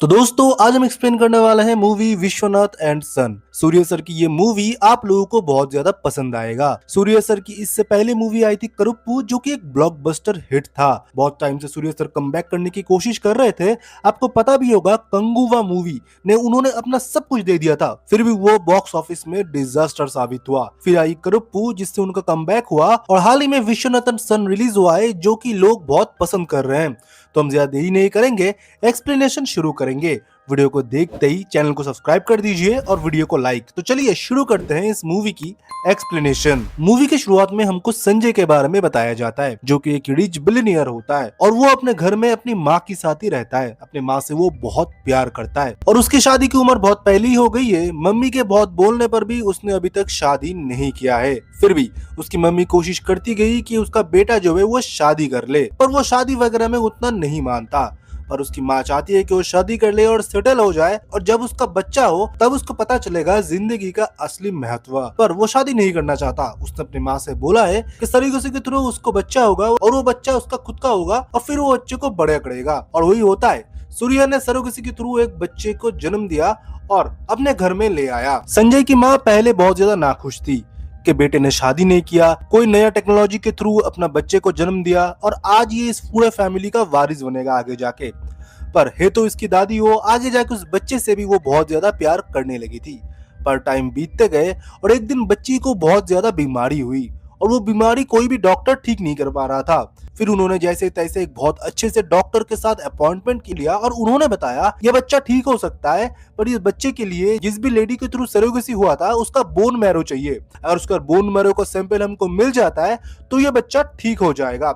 तो दोस्तों आज हम एक्सप्लेन करने वाले हैं movie Vishwanath and son. Surya sir की ये मूवी आप लोगों को बहुत ज्यादा पसंद आएगा। सूर्य सर की इससे पहले मूवी आई थी करुप्पू, जो कि एक ब्लॉकबस्टर हिट था। बहुत टाइम से सूर्य सर कमबैक करने की कोशिश कर रहे थे। आपको पता भी होगा कंगुवा मूवी ने उन्होंने अपना सब कुछ दे दिया था, फिर भी वो बॉक्स ऑफिस में डिजास्टर साबित हुआ। फिर आई करुप्पू जिससे उनका कमबैक हुआ और हाल ही में विश्वनाथ एंड सन रिलीज हुआ है, जो कि लोग बहुत पसंद कर रहे हैं। तो हम ज्यादा देरी नहीं करेंगे, एक्सप्लेनेशन शुरू करेंगे। वीडियो को देखते ही चैनल को सब्सक्राइब कर दीजिए और वीडियो को लाइक। तो चलिए शुरू करते हैं इस मूवी की एक्सप्लेनेशन। मूवी की शुरुआत में हमको संजय के बारे में बताया जाता है, जो कि एक रिच बिलियनियर होता है और वो अपने घर में अपनी माँ के साथ ही रहता है। अपनी माँ से वो बहुत प्यार करता है और उसकी शादी की उम्र बहुत पहले ही हो गई है। मम्मी के बहुत बोलने पर भी उसने अभी तक शादी नहीं किया है। फिर भी उसकी मम्मी कोशिश करती गई कि उसका बेटा जो है वो शादी कर ले, पर वो शादी वगैरह में उतना नहीं मानता। पर उसकी माँ चाहती है कि वो शादी कर ले और सेटल हो जाए, और जब उसका बच्चा हो तब उसको पता चलेगा जिंदगी का असली महत्व। पर वो शादी नहीं करना चाहता। उसने अपनी माँ से बोला है कि सरीगसी के थ्रू उसको बच्चा होगा और वो बच्चा उसका खुद का होगा और फिर वो बच्चे को बड़ा करेगा। और वही होता है। सूर्या ने सरोगसी के थ्रू एक बच्चे को जन्म दिया और अपने घर में ले आया। संजय की माँ पहले बहुत ज्यादा नाखुश थी कि बेटे ने शादी नहीं किया, कोई नया टेक्नोलॉजी के थ्रू अपना बच्चे को जन्म दिया और आज ये इस पूरे फैमिली का वारिस बनेगा आगे जाके। पर है तो इसकी दादी, वो आगे जाके उस बच्चे से भी वो बहुत ज्यादा प्यार करने लगी थी। पर टाइम बीतते गए और एक दिन बच्ची को बहुत ज्यादा बीमारी हुई और वो बीमारी कोई भी डॉक्टर ठीक नहीं कर पा रहा था। फिर उन्होंने जैसे तैसे एक बहुत अच्छे से डॉक्टर के साथ अपॉइंटमेंट की लिया और उन्होंने बताया ये बच्चा ठीक हो सकता है, पर इस बच्चे के लिए जिस भी लेडी के थ्रू सरोगेसी हुआ था उसका बोन मैरो चाहिए। अगर उसका बोन मैरो का सैंपल हमको मिल जाता है तो ये बच्चा ठीक हो जाएगा।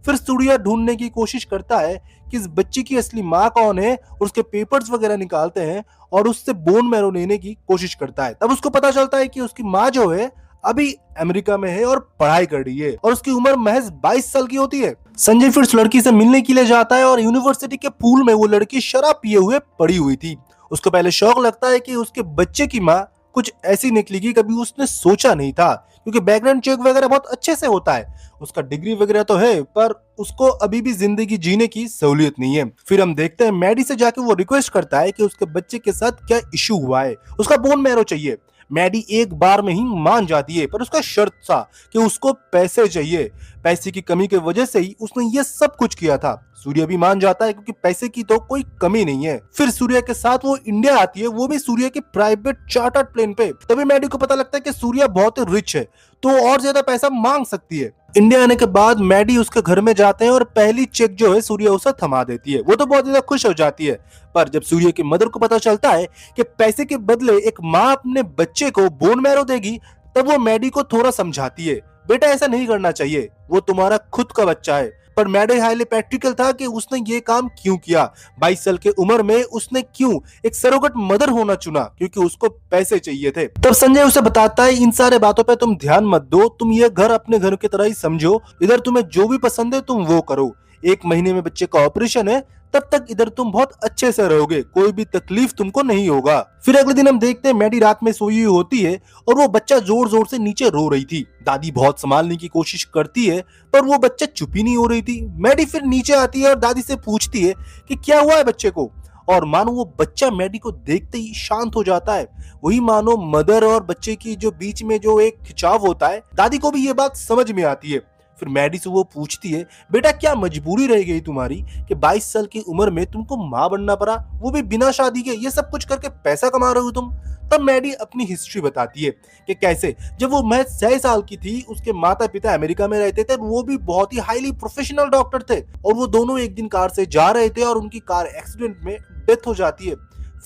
फिर सूर्या ढूंढने की कोशिश करता है कि इस बच्ची की असली माँ कौन है और उसके पेपर्स वगैरह निकालते हैं और उससे बोन मैरो लेने की कोशिश करता है। तब उसको पता चलता है कि उसकी माँ जो है अभी अमेरिका में है और पढ़ाई कर रही है और उसकी उम्र महज 22 साल की होती है। संजय फिर उस लड़की से मिलने के लिए जाता है और यूनिवर्सिटी के पूल में वो लड़की शराब पिए हुए पड़ी हुई थी। उसको पहले शौक लगता है कि उसके बच्चे की माँ कुछ ऐसी निकलेगी, कभी उसने सोचा नहीं था, क्योंकि बैकग्राउंड चेक वगैरह बहुत अच्छे से होता है। उसका डिग्री वगैरह तो है, पर उसको अभी भी जिंदगी जीने की सहूलियत नहीं है। फिर हम देखते हैं मैडी से जाके वो रिक्वेस्ट करता है कि उसके बच्चे के साथ क्या इशू हुआ है, उसका बोन मैरो चाहिए। मैडी एक बार में ही मान जाती है, पर उसका शर्त था कि उसको पैसे चाहिए। पैसे की कमी की वजह से ही उसने ये सब कुछ किया था। सूर्य भी मान जाता है क्योंकि पैसे की तो कोई कमी नहीं है। फिर सूर्य के साथ वो इंडिया आती है, वो भी सूर्य के प्राइवेट चार्टर्ड प्लेन पे। तभी मैडी को पता लगता है कि सूर्य बहुत रिच है तो और ज्यादा पैसा मांग सकती है। इंडिया आने के बाद मैडी उसके घर में जाते हैं और पहली चेक जो है सूर्य उसे थमा देती है। वो तो बहुत ज्यादा खुश हो जाती है। पर जब सूर्य की मदर को पता चलता है कि पैसे के बदले एक माँ अपने बच्चे को बोन मैरो देगी, तब वो मैडी को थोड़ा समझाती है, बेटा ऐसा नहीं करना चाहिए, वो तुम्हारा खुद का बच्चा है। पर मैडी हाईली प्रैक्टिकल था कि उसने ये काम क्यों किया। 22 साल की उम्र में उसने क्यों एक सरोगेट मदर होना चुना, क्योंकि उसको पैसे चाहिए थे। तब संजय उसे बताता है इन सारे बातों पे तुम ध्यान मत दो, तुम ये घर अपने घर की तरह ही समझो, इधर तुम्हें जो भी पसंद है तुम वो करो। 1 महीने में बच्चे का ऑपरेशन है, तब तक इधर तुम बहुत अच्छे से रहोगे, कोई भी तकलीफ तुमको नहीं होगा। फिर अगले दिन हम देखते हैं मैडी रात में सोई हुई होती है और वो बच्चा जोर जोर से नीचे रो रही थी। दादी बहुत संभालने की कोशिश करती है, पर वो बच्चा चुप ही नहीं हो रही थी। मैडी फिर नीचे आती है और दादी से पूछती है कि क्या हुआ है बच्चे को, और मानो वो बच्चा मैडी को देखते ही शांत हो जाता है। वही मानो मदर और बच्चे की जो बीच में जो एक खिंचाव होता है, दादी को भी ये बात समझ में आती है। फिर मैडी से वो पूछती है, बेटा क्या मजबूरी रह गई तुम्हारी कि 22 साल की उम्र में तुमको माँ बनना पड़ा, वो भी बिना शादी के, ये सब कुछ करके पैसा कमा रहे हो तुम। तब मैडी अपनी हिस्ट्री बताती है कि कैसे जब वो महज 6 साल की थी, उसके माता पिता अमेरिका में रहते थे, वो भी बहुत ही हाईली प्रोफेशनल डॉक्टर थे, और वो दोनों एक दिन कार से जा रहे थे और उनकी कार एक्सीडेंट में डेथ हो जाती है।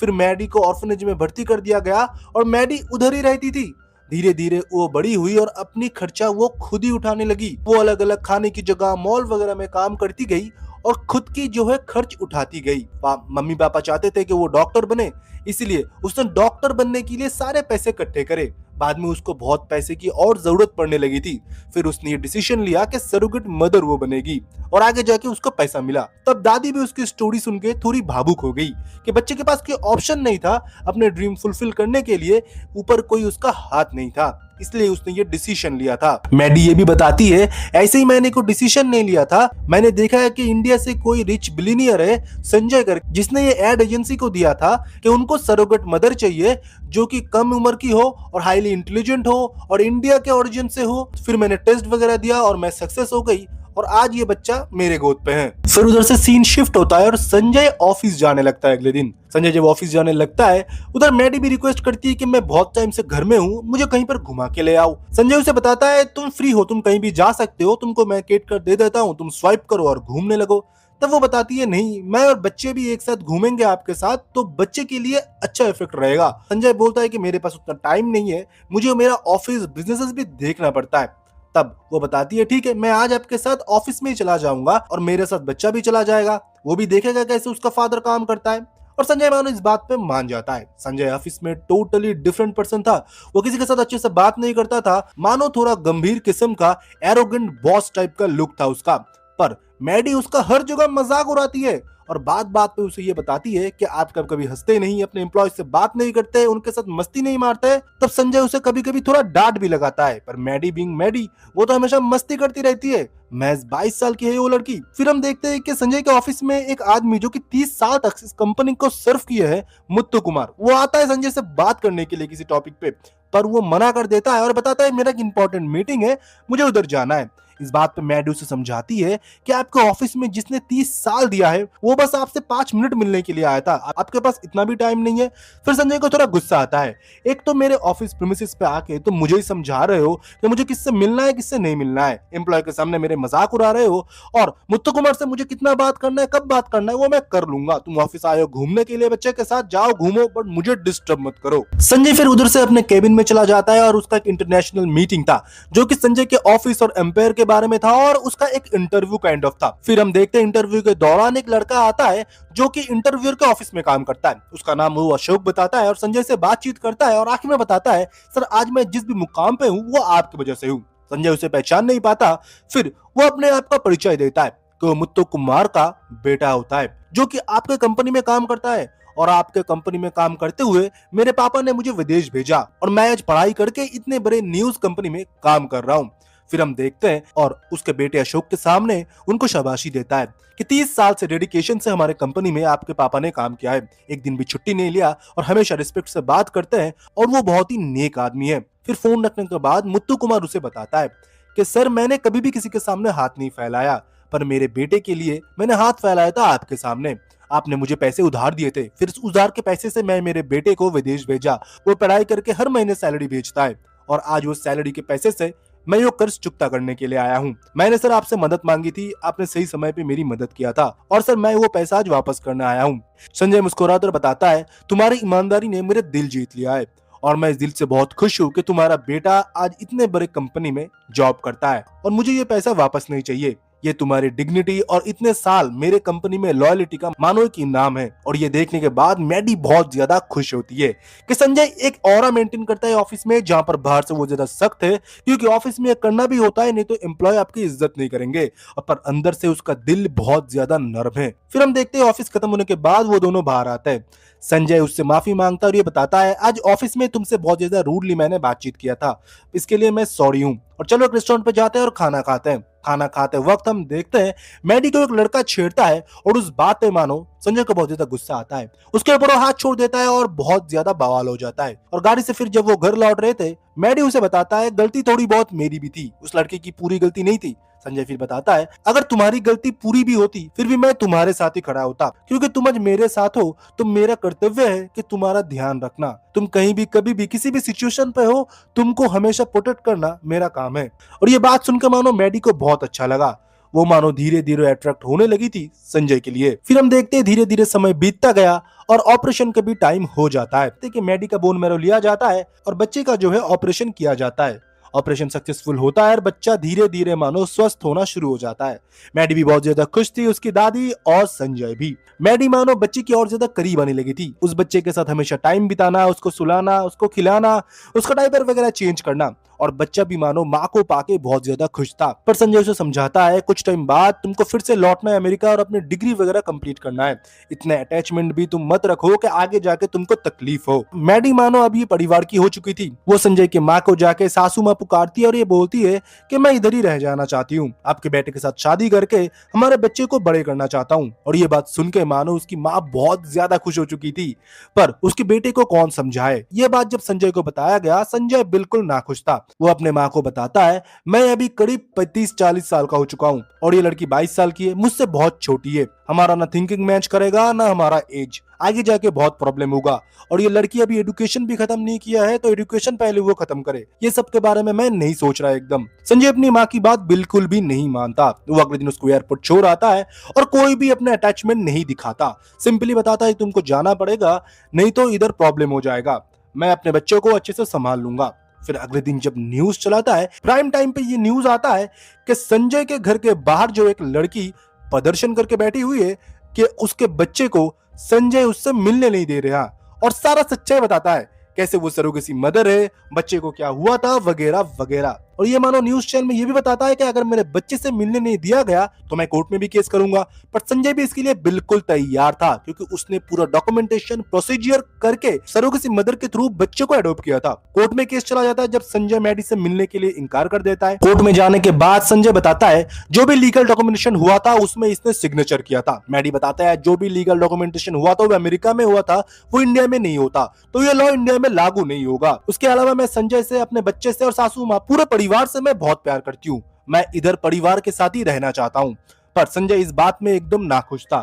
फिर मैडी को ऑर्फनेज में भर्ती कर दिया गया और मैडी उधर ही रहती थी। धीरे धीरे वो बड़ी हुई और अपनी खर्चा वो खुद ही उठाने लगी। वो अलग अलग खाने की जगह मॉल वगैरह में काम करती गई और खुद की जो है खर्च उठाती गई। मम्मी पापा चाहते थे कि वो डॉक्टर बने, इसलिए उसने डॉक्टर बनने के लिए सारे पैसे इकट्ठे करे। बाद में उसको बहुत पैसे की और जरूरत पड़ने लगी थी। फिर उसने ये डिसीजन लिया कि सरोगेट मदर वो बनेगी और आगे जाके उसको पैसा मिला। तब दादी भी उसकी स्टोरी सुन के थोड़ी भावुक हो गई कि बच्चे के पास कोई ऑप्शन नहीं था अपने ड्रीम फुलफिल करने के लिए, ऊपर कोई उसका हाथ नहीं था। इसलिए उसने ये डिसीजन लिया था। मैडी ये भी बताती है, ऐसे ही मैंने कोई डिसीजन नहीं लिया था, मैंने देखा है कि इंडिया से कोई रिच बिलियनियर है संजय कर, जिसने ये एड एजेंसी को दिया था कि उनको सरोगेट मदर चाहिए जो कि कम उम्र की हो और हाईली इंटेलिजेंट हो और इंडिया के ओरिजिन से हो। फिर मैंने टेस्ट वगैरह दिया और मैं सक्सेस हो गई और आज ये बच्चा मेरे गोद पे है। फिर उधर से सीन शिफ्ट होता है और संजय ऑफिस जाने लगता है। अगले दिन संजय जब ऑफिस जाने लगता है, उधर मैडी भी रिक्वेस्ट करती है कि मैं बहुत टाइम से घर में हूँ, मुझे कहीं पर घुमा के ले आओ। संजय उसे बताता है, तुम फ्री हो, तुम कहीं भी जा सकते हो, तुमको मैं केट कर दे देता हूँ, तुम स्वाइप करो और घूमने लगो। तब वो बताती है, नहीं, मैं और बच्चे भी एक साथ घूमेंगे आपके साथ, तो बच्चे के लिए अच्छा इफेक्ट रहेगा। संजय बोलता है कि मेरे पास उतना टाइम नहीं है, मुझे मेरा ऑफिस बिजनेसेस भी देखना पड़ता है। तब वो बताती है, ठीक है, मैं आज आपके साथ ऑफिस में ही चला जाऊंगा और मेरे साथ बच्चा भी चला जाएगा, वो भी देखेगा कैसे उसका फादर काम करता है। और संजय मानो इस बात पे मान जाता है। संजय ऑफिस में टोटली डिफरेंट पर्सन था, वो किसी के साथ अच्छे से बात नहीं करता था, मानो थोड़ा गंभीर किस्म का एरोगेंट बॉस टाइप का लुक था उसका। पर मैडी उसका हर जगह मजाक उड़ाती है और बात बात पे उसे ये बताती है कि आप कभी हंसते नहीं, अपने एम्प्लॉय से बात नहीं करते, उनके साथ मस्ती नहीं मारते। तब संजय उसे कभी कभी थोड़ा डांट भी लगाता है, पर मैडी बीइंग मैडी वो तो हमेशा मस्ती करती रहती है। महज 22 साल की है वो लड़की। फिर हम देखते हैं कि संजय के ऑफिस में एक आदमी जो कि 30 साल तक इस कंपनी को सर्व किया है, मुत्तु कुमार, वो आता है संजय से बात करने के लिए किसी टॉपिक पे, पर वो मना कर देता है और बताता है मेरा एक इंपॉर्टेंट मीटिंग है, मुझे उधर जाना है। इस बात पे मैडी उसे समझाती है कि आपके ऑफिस में जिसने 30 साल दिया है वो बस आपसे 5 मिनट मिलने के लिए आया था, आपके पास इतना भी टाइम नहीं है। फिर संजय को थोड़ा गुस्सा आता है, एक तो मेरे ऑफिस प्रीमिसेस पे आके तुम मुझे ही समझा रहे हो कि मुझे किससे मिलना है किससे नहीं मिलना है, एम्प्लॉय के सामने मेरे मजाक उड़ा रहे हो, और मुत्तु कुमार से मुझे कितना बात करना है कब बात करना है वो मैं कर लूंगा, तुम ऑफिस आए हो घूमने के लिए, बच्चे के साथ जाओ घूमो, बट मुझे डिस्टर्ब मत करो। संजय फिर उधर से अपने केबिन में चला जाता है और उसका एक इंटरनेशनल मीटिंग था जो कि संजय के ऑफिस और एम्पायर के बारे में था और उसका एक इंटरव्यू काइंड ऑफ था। फिर हम देखते हैं इंटरव्यू के दौरान एक लड़का आता है जो कि इंटरव्यूअर के ऑफिस में काम करता है, उसका नाम वो अशोक बताता है और संजय से बातचीत करता है और आखिर में बताता है, सर आज मैं जिस भी मुकाम पे हूँ वो आपकी वजह से हूँ। संजय उसे पहचान नहीं पाता। फिर वो अपने आप का परिचय देता है कि वो मुत्तु कुमार का बेटा होता है जो कि आपके कंपनी में काम करता है, और आपके कंपनी में काम करते हुए मेरे पापा ने मुझे विदेश भेजा और मैं आज पढ़ाई करके इतने बड़े न्यूज कंपनी में काम कर रहा हूँ। फिर हम देखते हैं और उसके बेटे अशोक के सामने उनको शाबाशी देता है कि 30 साल से डेडिकेशन से हमारे कंपनी में आपके पापा ने काम किया है, एक दिन भी छुट्टी नहीं लिया और हमेशा रिस्पेक्ट से बात करते हैं और वो बहुत ही नेक आदमी है। फिर फोन रखने के बाद मुत्तु कुमार उसे बताता है कि सर मैंने कभी भी किसी के सामने हाथ नहीं फैलाया, पर मेरे बेटे के लिए मैंने हाथ फैलाया था आपके सामने, आपने मुझे पैसे उधार दिए थे, फिर उस उधार के पैसे से मैं मेरे बेटे को विदेश भेजा, वो पढ़ाई करके हर महीने सैलरी भेजता है और आज वो सैलरी के पैसे से मैं ये कर्ज चुकता करने के लिए आया हूँ। मैंने सर आपसे मदद मांगी थी, आपने सही समय पे मेरी मदद किया था और सर मैं वो पैसा आज वापस करने आया हूँ। संजय मुस्कुराकर बताता है, तुम्हारी ईमानदारी ने मेरे दिल जीत लिया है और मैं इस दिल से बहुत खुश हूँ कि तुम्हारा बेटा आज इतने बड़े कंपनी में जॉब करता है और मुझे ये पैसा वापस नहीं चाहिए, ये तुम्हारी डिग्निटी और इतने साल मेरे कंपनी में लॉयल्टी का मानो एक इनाम है। और ये देखने के बाद मैडी बहुत ज्यादा खुश होती है कि संजय एक ऑरा मेंटेन करता है ऑफिस में, जहां पर बाहर से वो ज्यादा सख्त है क्योंकि ऑफिस में करना भी होता है, नहीं तो एम्प्लॉय आपकी इज्जत नहीं करेंगे, और पर अंदर से उसका दिल बहुत ज्यादा नर्म है। फिर हम देखते हैं ऑफिस खत्म होने के बाद वो दोनों बाहर आते हैं। संजय उससे माफी मांगता है और ये बताता है, आज ऑफिस में तुमसे बहुत ज्यादा रूडली मैंने बातचीत किया था, इसके लिए मैं सॉरी हूँ, और चलो एक रेस्टोरेंट पे जाते हैं और खाना खाते हैं। खाना खाते वक्त हम देखते हैं मैडी को एक लड़का छेड़ता है और उस बात पे मानो संजय को बहुत ज्यादा गुस्सा आता है, उसके ऊपर वो हाथ छोड़ देता है और बहुत ज्यादा बवाल हो जाता है। और गाड़ी से फिर जब वो घर लौट रहे थे, मैडी उसे बताता है, गलती थोड़ी बहुत मेरी भी थी, उस लड़के की पूरी गलती नहीं थी। संजय फिर बताता है, अगर तुम्हारी गलती पूरी भी होती फिर भी मैं तुम्हारे साथ ही खड़ा होता, क्योंकि तुम आज मेरे साथ हो तो मेरा कर्तव्य है कि तुम्हारा ध्यान रखना, तुम कहीं भी कभी भी किसी भी सिचुएशन पे हो, तुमको हमेशा प्रोटेक्ट करना मेरा काम है। और ये बात सुनकर मानो मैडी को बहुत अच्छा लगा, वो मानो धीरे धीरे अट्रैक्ट होने लगी थी संजय के लिए। फिर हम देखते हैं धीरे धीरे समय बीतता गया और ऑपरेशन का भी टाइम हो जाता है कि मैडी का बोन मैरो लिया जाता है और बच्चे का जो है ऑपरेशन किया जाता है। ऑपरेशन सक्सेसफुल होता है और बच्चा धीरे धीरे मानो स्वस्थ होना शुरू हो जाता है। मैडी भी बहुत ज्यादा खुश थी, उसकी दादी और संजय भी। मैडी मानो बच्चे की और ज्यादा करीब आने लगी थी, उस बच्चे के साथ हमेशा टाइम बिताना, उसको सुलाना, उसको खिलाना, उसका डायपर वगैरह चेंज करना, और बच्चा भी मानो माँ को पाके बहुत ज्यादा खुश था। पर संजय उसे समझाता है कुछ टाइम बाद तुमको फिर से लौटना है अमेरिका और अपनी डिग्री वगैरह कंप्लीट करना है। इतने अटैचमेंट भी तुम मत रखो कि आगे जाके तुमको तकलीफ हो। मैडी मानो अब ये परिवार की हो चुकी थी। वो संजय की माँ को जाके सासू माँ पुकारती है और ये बोलती है कि मैं इधर ही रह जाना चाहती हूँ, आपके बेटे के साथ शादी करके हमारे बच्चे को बड़े करना चाहता हूँ। और ये बात सुन के मानो उसकी माँ बहुत ज्यादा खुश हो चुकी थी, पर उसके बेटे को कौन समझाए। ये बात जब संजय को बताया गया, संजय बिल्कुल नाखुश था। वो अपने माँ को बताता है, मैं अभी करीब 35-40 साल का हो चुका हूँ और ये लड़की 22 साल की है, मुझसे बहुत छोटी है। हमारा ना थिंकिंग मैच करेगा ना हमारा एज, आगे जाके बहुत प्रॉब्लम होगा। और ये लड़की अभी एजुकेशन भी खत्म नहीं किया है, तो एजुकेशन पहले वो खत्म करे। ये सब के बारे में मैं नहीं सोच रहा एकदम। संजय अपनी माँ की बात बिल्कुल भी नहीं मानता। वो अगले दिन उसको एयरपोर्ट छोड़ आता है और कोई भी अपने अटैचमेंट नहीं दिखाता। सिंपली बताता है तुमको जाना पड़ेगा, नहीं तो इधर प्रॉब्लम हो जाएगा, मैं अपने बच्चों को अच्छे से संभाल लूंगा। फिर अगले दिन जब न्यूज चलाता है, प्राइम टाइम पे ये न्यूज आता है कि संजय के घर के बाहर जो एक लड़की प्रदर्शन करके बैठी हुई है कि उसके बच्चे को संजय उससे मिलने नहीं दे रहा, और सारा सच्चाई बताता है कैसे वो सरोगेसी मदर है, बच्चे को क्या हुआ था वगैरह वगैरह। और ये मानो न्यूज चैनल में ये भी बताता है कि अगर मेरे बच्चे से मिलने नहीं दिया गया तो मैं कोर्ट में भी केस करूंगा। पर संजय भी इसके लिए बिल्कुल तैयार था, क्योंकि उसने पूरा डॉक्यूमेंटेशन प्रोसीजर करके सरोगेसी मदर के थ्रू बच्चे को अडॉप्ट किया था। कोर्ट में केस चला जाता है जब संजय मैडी से मिलने के लिए इनकार कर देता है। कोर्ट में जाने के बाद संजय बताता है जो भी लीगल डॉक्यूमेंटेशन हुआ था उसमें इसने सिग्नेचर किया था। मैडी बताता है जो भी लीगल डॉक्यूमेंटेशन हुआ था वो अमेरिका में हुआ था, वो इंडिया में नहीं होता, तो ये लॉ इंडिया में लागू नहीं होगा। उसके अलावा मैं संजय से, अपने बच्चे से और सासू माँ, पूरे परिवार से मैं बहुत प्यार करती हूँ, मैं इधर परिवार के साथ ही रहना चाहता हूँ। पर संजय इस बात में एकदम नाखुश था।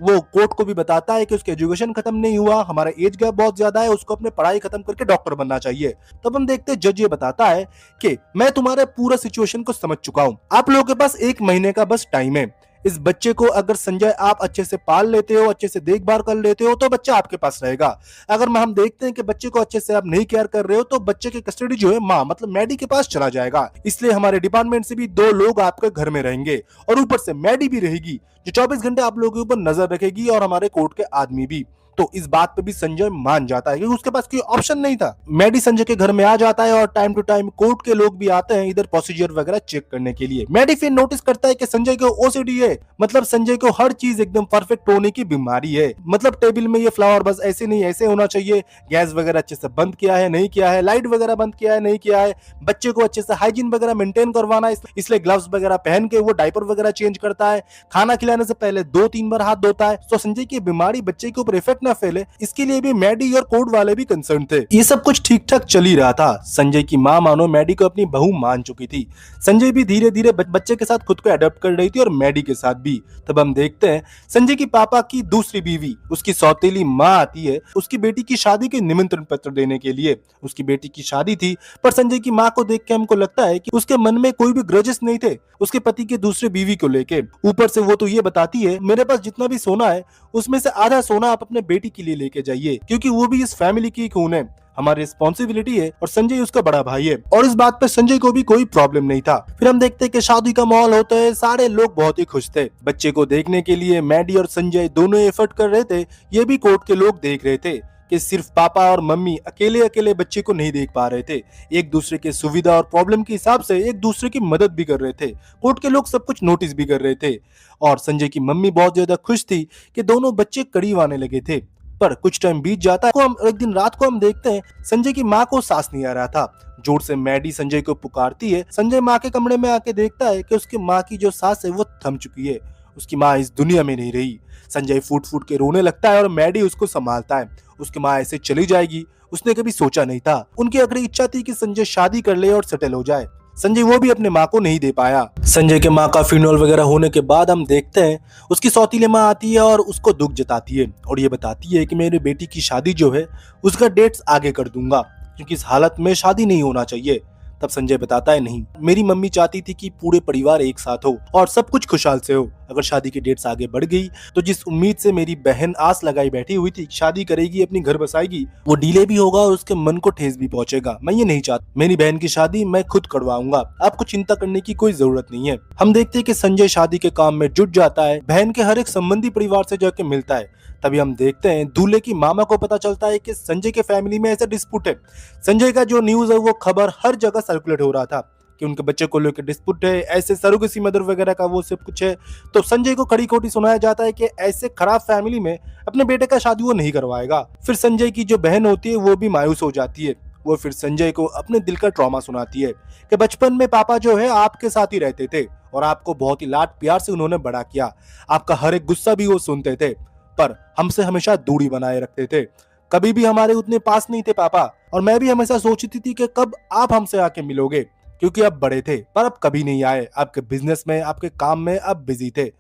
वो कोर्ट को भी बताता है कि उसकी एजुकेशन खत्म नहीं हुआ, हमारा एज गैप बहुत ज्यादा है, उसको अपने पढ़ाई खत्म करके डॉक्टर बनना चाहिए। तब हम देखते हैं जज ये बताता है कि मैं तुम्हारे पूरा सिचुएशन को समझ चुका हूँ, आप लोगों के पास 1 महीने का बस टाइम है। इस बच्चे को अगर संजय आप अच्छे से पाल लेते हो, अच्छे से देखभाल कर लेते हो, तो बच्चा आपके पास रहेगा। अगर हम देखते हैं कि बच्चे को अच्छे से आप नहीं केयर कर रहे हो, तो बच्चे की कस्टडी जो है माँ मतलब मैडी के पास चला जाएगा। इसलिए हमारे डिपार्टमेंट से भी 2 लोग आपके घर में रहेंगे और ऊपर से मैडी भी रहेगी जो 24 घंटे आप लोगों के ऊपर नजर रखेगी, और हमारे कोर्ट के आदमी भी। तो इस बात पे भी संजय मान जाता है क्योंकि उसके पास कोई ऑप्शन नहीं था। मैडी संजय के घर में आ जाता है और टाइम टू टाइम कोर्ट के लोग भी आते हैं इधर प्रोसीजर वगैरह चेक करने के लिए। मैडी फिर नोटिस करता है कि संजय को ओसीडी है, मतलब संजय को हर चीज एकदम परफेक्ट होने की बीमारी है। मतलब टेबल में ये फ्लावर बस ऐसे नहीं ऐसे होना चाहिए, गैस वगैरह अच्छे से बंद किया है नहीं किया है, लाइट वगैरह बंद किया है नहीं किया है, बच्चे को अच्छे से हाइजीन वगैरह मेंटेन करवाना है, इसलिए ग्लव्स वगैरह पहन के वो डायपर वगैरह चेंज करता है, खाना खिलाने से पहले 2-3 बार हाथ धोता है। तो संजय की बीमारी बच्चे के ऊपर इफेक्ट ना फैले, इसके लिए भी मैडी और कोर्ट वाले भी कंसर्न थे। ये सब कुछ ठीक ठाक चल ही रहा था। संजय की माँ मानो मैडी को अपनी बहू मान चुकी थी। संजय भी धीरे धीरे बच्चे के साथ खुद को अडॉप्ट कर रही थी और मैडी के साथ भी। तब हम देखते हैं संजय की पापा की दूसरी बीवी, उसकी सौतेली माँ आती है उसकी बेटी की शादी के निमंत्रण पत्र देने के लिए। उसकी बेटी की शादी थी, पर संजय की माँ को देख के हमको लगता है कि उसके मन में कोई भी ग्रजेस नहीं थे उसके पति के दूसरे बीवी को लेके। ऊपर से वो तो ये बताती है मेरे पास जितना भी सोना है उसमें से आधा सोना आप अपने बेटी के लिए लेके जाइए, क्योंकि वो भी इस फैमिली की खून है, हमारी रिस्पॉन्सिबिलिटी है, और संजय उसका बड़ा भाई है। और इस बात पे संजय को भी कोई प्रॉब्लम नहीं था। फिर हम देखते हैं कि शादी का माहौल होता है, सारे लोग बहुत ही खुश थे। बच्चे को देखने के लिए मैडी और संजय दोनों एफर्ट कर रहे थे। ये भी कोर्ट के लोग देख रहे थे कि सिर्फ पापा और मम्मी अकेले अकेले बच्चे को नहीं देख पा रहे थे, एक दूसरे के सुविधा और प्रॉब्लम के हिसाब से एक दूसरे की मदद भी कर रहे थे। कोर्ट के लोग सब कुछ नोटिस भी कर रहे थे, और संजय की मम्मी बहुत ज्यादा खुश थी कि दोनों बच्चे करीब आने लगे थे। पर कुछ टाइम बीत जाता है, एक दिन रात को हम देखते हैं संजय की माँ को सांस नहीं आ रहा था। जोर से मैडी संजय को पुकारती है। संजय माँ के कमरे में आके देखता है कि उसकी माँ की जो सांस है वो थम चुकी है, उसकी माँ इस दुनिया में नहीं रही। संजय फूट फूट के रोने लगता है और मैडी उसको संभालता है। उसकी माँ ऐसे चली जाएगी उसने कभी सोचा नहीं था। उनकी आखिरी इच्छा थी कि संजय शादी कर ले और सेटल हो जाए। संजय वो भी अपने माँ को नहीं दे पाया। संजय के माँ का फ्यूनरल वगैरह होने के बाद हम देखते हैं उसकी सौतीली माँ आती है और उसको दुख जताती है और ये बताती है कि मेरी बेटी की शादी जो है उसका डेट्स आगे कर दूंगा, क्योंकि इस हालत में शादी नहीं होना चाहिए। तब संजय बताता है नहीं, मेरी मम्मी चाहती थी कि पूरे परिवार एक साथ हो और सब कुछ खुशहाल से हो। अगर शादी की डेट्स आगे बढ़ गई तो जिस उम्मीद से मेरी बहन आस लगाई बैठी हुई थी शादी करेगी अपनी घर बसाएगी, वो डिले भी होगा और उसके मन को ठेस भी पहुंचेगा। मैं ये नहीं चाहता, मेरी बहन की शादी मैं खुद करवाऊंगा, आपको चिंता करने की कोई जरूरत नहीं है। हम देखते हैं कि संजय शादी के काम में जुट जाता है, बहन के हर एक संबंधी परिवार से जाके मिलता है तभी हम देखते हैं दूल्हे की मामा को पता चलता है कि संजय के फैमिली में ऐसा डिस्प्यूट है। संजय का जो न्यूज है वो खबर हर जगह सर्कुलेट हो रहा था कि उनके बच्चे को लेकर डिस्प्यूट है, ऐसे सरोगेसी मदर वगैरह का वो सब कुछ है। तो संजय को खड़ी खोटी सुनाया जाता है कि ऐसे खराब फैमिली में अपने बेटे का शादी वो नहीं करवाएगा। फिर संजय की जो बहन होती है वो भी मायूस हो जाती है। वो फिर संजय को अपने दिल का ट्रॉमा सुनाती है कि बचपन में पापा जो है आपके साथ ही रहते थे और आपको बहुत ही लाड प्यार से उन्होंने बड़ा किया, आपका हर एक गुस्सा भी वो सुनते थे, पर हमसे हमेशा दूरी बनाए रखते थे, कभी भी हमारे उतने पास नहीं थे पापा। और मैं भी हमेशा सोचती थी कि कब आप हमसे आके मिलोगे, क्योंकि अब बड़े थे पर अब कभी नहीं आए, आपके बिजनेस में आपके काम में अब बिजी थे।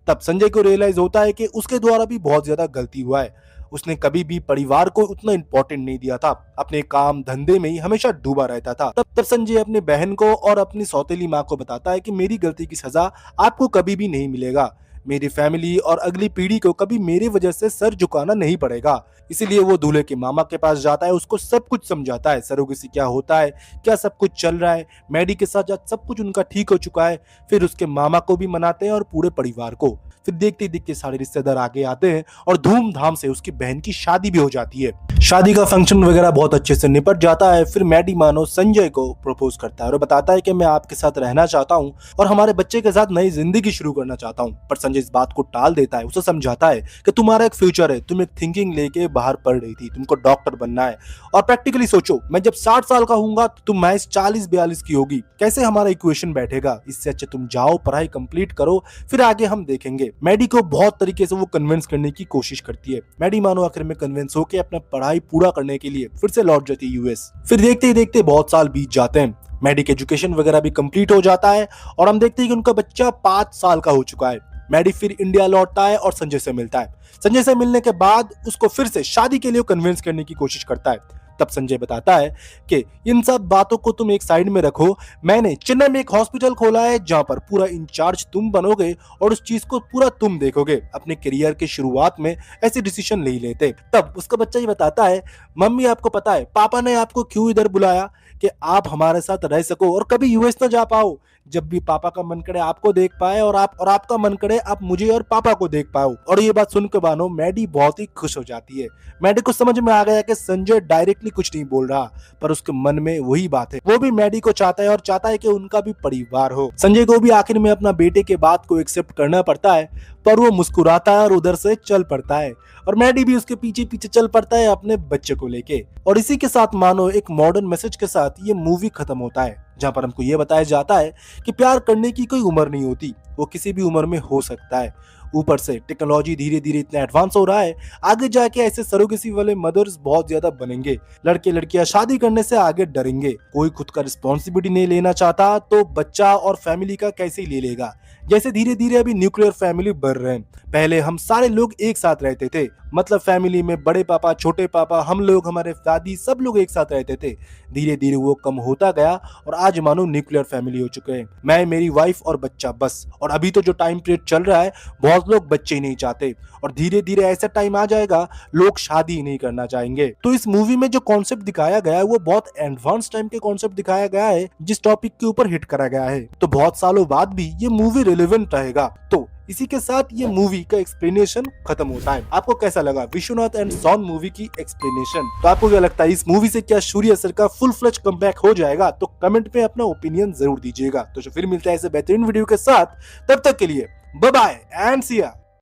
तब संजय को रियलाइज होता है कि उसके द्वारा भी बहुत ज्यादा गलती हुआ है। उसने कभी भी परिवार को उतना इंपॉर्टेंट नहीं दिया था, अपने काम धंधे में ही हमेशा डूबा रहता था। तब संजय अपने बहन को और अपनी सौतेली माँ को बताता है कि मेरी गलती की सजा आपको कभी भी नहीं मिलेगा, मेरी फैमिली और अगली पीढ़ी को कभी मेरी वजह से सर झुकाना नहीं पड़ेगा। इसीलिए वो दूल्हे के मामा के पास जाता है, उसको सब कुछ समझाता है, सरोगेसी क्या होता है, क्या सब कुछ चल रहा है, मैडी के साथ सब कुछ उनका ठीक हो चुका है। फिर उसके मामा को भी मनाते हैं और पूरे परिवार को। फिर देखते देखते सारे रिश्तेदार आगे आते हैं और धूमधाम से उसकी बहन की शादी भी हो जाती है। शादी का फंक्शन वगैरह बहुत अच्छे से निपट जाता है। फिर मैडी मानो संजय को प्रपोज करता है और बताता है कि मैं आपके साथ रहना चाहता हूँ और हमारे बच्चे के साथ नई जिंदगी शुरू करना चाहता हूँ। पर संजय इस बात को टाल देता है, उसे समझाता है कि तुम्हारा एक फ्यूचर है, तुम एक थिंकिंग लेके बाहर पढ़ रही थी, तुमको डॉक्टर बनना है। और प्रैक्टिकली सोचो, मैं जब 60 साल का हूंगा तो तुम मैच 40-42 की होगी, कैसे हमारा इक्वेशन बैठेगा। इससे अच्छा तुम जाओ, पढ़ाई कंप्लीट करो, फिर आगे हम देखेंगे। मैडी को बहुत तरीके से वो कन्विंस करने की कोशिश करती है। मैडी मानो आखिर में कन्विंस होकर अपना पढ़ाई पूरा करने के लिए फिर से लौट जाती है यूएस। फिर देखते ही देखते बहुत साल बीत जाते हैं, मैडी के एजुकेशन वगैरह भी कंप्लीट हो जाता है और हम देखते हैं कि उनका बच्चा 5 साल का हो चुका है। मैडी फिर इंडिया लौटता है और संजय से मिलता है। संजय से मिलने के बाद उसको फिर से शादी के लिए कन्विंस करने की कोशिश करता है। तब संजय बताता है कि इन सब बातों को तुम एक साइड में रखो, मैंने चेन्नई में एक हॉस्पिटल खोला है जहां पर पूरा इंचार्ज तुम बनोगे और उस चीज को पूरा तुम देखोगे। अपने करियर के शुरुआत में ऐसे डिसीजन नहीं लेते। तब उसका बच्चा ही बताता है, मम्मी आपको पता है पापा ने आपको क्यों इधर बुलाया, कि आप हमारे साथ रह सको और कभी यूएस ना जा पाओ। जब भी पापा का मन करे आपको देख पाए और आपका मन करे आप मुझे और पापा को देख पाओ। और ये बात सुनकर मानो मैडी बहुत ही खुश हो जाती है। मैडी को समझ में आ गया कि संजय डायरेक्टली कुछ नहीं बोल रहा, पर उसके मन में वही बात है। वो भी मैडी को चाहता है और चाहता है कि उनका भी परिवार हो। संजय को भी आखिर में अपना बेटे के बात को एक्सेप्ट करना पड़ता है, पर वो मुस्कुराता है और उधर से चल पड़ता है और मैडी भी उसके पीछे पीछे चल पड़ता है अपने बच्चे को लेके। और इसी के साथ मानो एक मॉडर्न मैसेज के साथ ये मूवी खत्म होता है, जहां पर हमको ये बताया जाता है कि प्यार करने की कोई उम्र नहीं होती, वो किसी भी उम्र में हो सकता है। ऊपर से टेक्नोलॉजी धीरे धीरे इतना एडवांस हो रहा है, आगे जाके ऐसे सरोगेसी वाले मदर्स बहुत ज्यादा बनेंगे। लड़के लड़कियां शादी करने से आगे डरेंगे, कोई खुद का रिस्पॉन्सिबिलिटी नहीं लेना चाहता तो बच्चा और फैमिली का कैसे ही ले लेगा। जैसे धीरे धीरे अभी न्यूक्लियर फैमिली बढ़ रहे हैं। पहले हम सारे लोग एक साथ रहते थे, मतलब फैमिली में बड़े पापा, छोटे पापा, हम लोग, हमारे दादी, सब लोग एक साथ रहते थे। धीरे धीरे वो कम होता गया और आज मानो न्यूक्लियर फैमिली हो चुके हैं, मैं, मेरी वाइफ और बच्चा बस। और अभी तो जो टाइम पीरियड चल रहा है, बहुत लोग बच्चे ही नहीं चाहते और धीरे धीरे ऐसा टाइम आ जाएगा लोग शादी ही नहीं करना चाहेंगे। तो इस मूवी में जो कॉन्सेप्ट दिखाया गया है वो बहुत एडवांस टाइम के कॉन्सेप्ट दिखाया गया है, जिस टॉपिक के ऊपर हिट करा गया है। तो बहुत सालों बाद भी ये मूवी रिलेवेंट रहेगा। तो इसी के साथ ये मूवी का एक्सप्लेनेशन खत्म होता है। आपको कैसा लगा विश्वनाथ एंड सन मूवी की एक्सप्लेनेशन? तो आपको क्या लगता है इस मूवी से क्या सूर्य सर का फुल फ्लेज कमबैक हो जाएगा? तो कमेंट में अपना ओपिनियन जरूर दीजिएगा। तो फिर मिलता है ऐसे बेहतरीन वीडियो के साथ, तब तक के लिए बाय बाय एंड सी या।